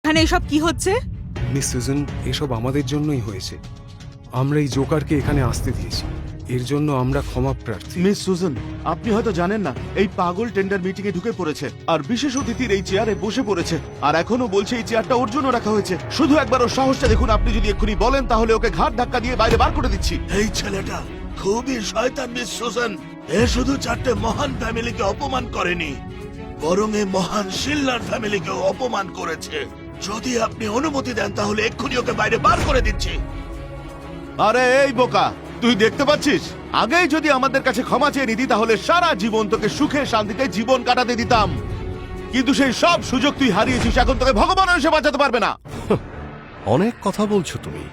এখানে এসব কি হচ্ছে? মিস সুজন, এসব আমাদের জন্যই হয়েছে। আমরা এই জোকারকে এখানে আসতে দিয়েছি, এর জন্য আমরা ক্ষমা প্রার্থী। মিস সুজন, আপনি হয়তো জানেন না এই পাগল টেন্ডার মিটিং এ ঢুকে পড়েছে আর বিশেষ অতিথির এই চেয়ারে বসে পড়েছে আর এখনো বলছে এই চেয়ারটা ওর জন্য রাখা হয়েছে। শুধু একবার ওর সাহসটা দেখুন, আপনি যদি এক্ষুনি বলেন তাহলে ওকে ঘাট ধাক্কা দিয়ে বাইরে বার করে দিচ্ছি। এই ছেলেটা খুবই শয়তান মিস সুজন। এ শুধু 4টে মহান ফ্যামিলিকে অপমান করেনি, বরং এই মহান শিল্লার ফ্যামিলিকেও অপমান করেছে। যদি আপনি অনুমতি দেন তাহলে এক্ষুনি ওকে বাইরে বার করে দিচ্ছি। আরে এই বোকা, তুই দেখতে পাচ্ছিস, আগেই যদি আমাদের কাছে ক্ষমা চেয়ে নিতি তাহলে সারা জীবন তোকে সুখে শান্তিতে জীবন কাটাতে দিতাম, কিন্তু সেই সব সুযোগ তুই হারিয়েছিস। এখন তোকে ভগবান এসে বাঁচাতে পারবে না। অনেক কথা বলছো তুমি।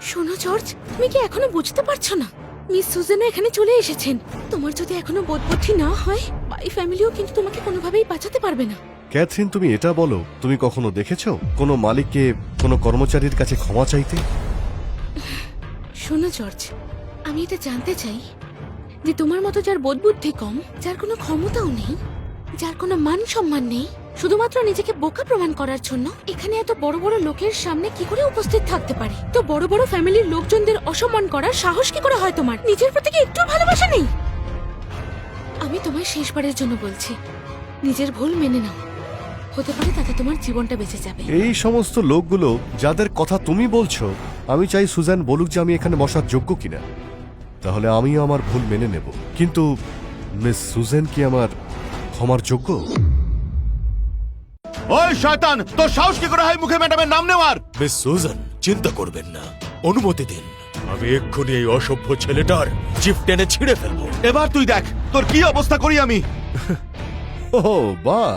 শোনো জর্জ, তুমি কি এখনো বুঝতে পারছো না? মিস সুজানা এখানে চলে এসেছেন। তোমার যদি এখনো বোধবুদ্ধি না হয়, বাই ফ্যামিলিও কিন্তু তোমাকে কোনোভাবেই বাঁচাতে পারবে না। ক্যাথরিন, তুমি এটা বলো, তুমি কখনো দেখেছো কোনো মালিককে কোনো কর্মচারীর কাছে ক্ষমা চাইতে? শোনো জর্জ, আমি এটা জানতে চাই যে তোমার মতো যার বোধবুদ্ধি কম, যার কোনো ক্ষমতাও নেই, যার কোনো মান সম্মান নেই, শুধুমাত্র নিজেকে বোকা প্রমাণ করার জন্য এখানে এত বড় বড় লোকের সামনে কি করে উপস্থিত থাকতে পারে? তো বড় বড় ফ্যামিলির লোকজনদের অসম্মান করার সাহস কি করে হয় তোমার? নিজের প্রতি কি একটু ভালোবাসা নেই? আমি তোমায় শেষবারের জন্য বলছি, নিজের ভুল মেনে নাও। হতে পারে তাতে তোমার জীবনটা বেঁচে যাবে। এই সমস্ত লোকগুলো যাদের কথা তুমি বলছো, আমি চাই সুজান বলুক যে আমি এখানে বসার যোগ্য কিনা, তাহলে আমিও আমার ভুল মেনে নেব। কিন্তু মিস সুজান কি আমার ক্ষমার যোগ্য? ওই শয়তান, তোর সাহস কি করে হয় মুখে ম্যাডামের নাম নেওয়ার? মিস সুজন, চিন্তা করবেন না, অনুমতি দিন। আমি এক্ষুনি এই অসভ্য ছেলেটার জিপ টেনে ছিঁড়ে ফেলবো। এবার তুই দেখ তোর কি অবস্থা করি আমি। ও বাহ,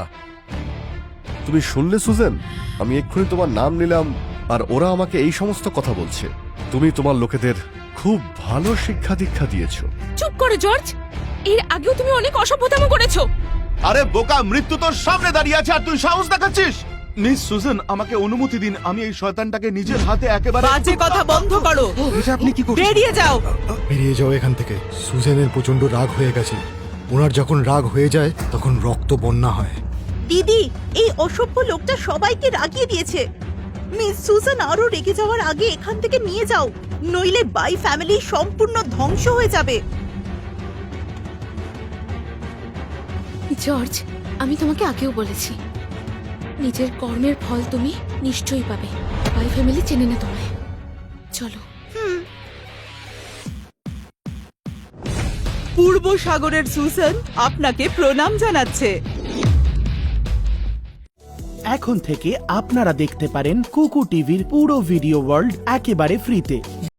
তুমি শুনলে সুজান? আমি এক্ষুনি তোমার নাম নিলাম আর ওরা আমাকে এই সমস্ত কথা বলছে। তুমি তোমার লোকেদের খুব ভালো শিক্ষা দীক্ষা দিয়েছো। চুপ করো জর্জ, এর আগেও তুমি অনেক অসভ্যতাম করেছো। আরে বোকা, মৃত্যু তোর সামনে দাঁড়িয়ে আছে আর তুই সাহস দেখাচ্ছিস? মিস সুজন, আমাকে অনুমতি দিন, আমি এই শয়তানটাকে নিজের হাতে একেবারে। বাজে কথা বন্ধ করো, এটা আপনি কি করছেন? বেরিয়ে যাও। বেরিয়ে যাও এখান থেকে। সুজেনের প্রচন্ড রাগ হয়ে গেছে। ওনার যখন রাগ হয়ে যায় তখন রক্ত বন্যা হয়। দিদি, এই অসভ্য লোকটা সবাইকে রাগিয়ে দিয়েছে। মিস সুজান আরো রেগে যাওয়ার আগে এখান থেকে নিয়ে যাও, নইলে বাই ফ্যামিলি সম্পূর্ণ ধ্বংস হয়ে যাবে। জর্জ, আমি তোমাকে আগেও বলেছি, নিজের কর্মের ফল তুমি নিশ্চয়ই পাবে। বাই ফ্যামিলি চেনে না তোমায়। চলো। পূর্ব সাগরের সুসান আপনাকে প্রণাম জানাচ্ছে। এখন থেকে আপনারা দেখতে পারেন কুকু টিভির পুরো ভিডিও ওয়ার্ল্ড একেবারে ফ্রিতে।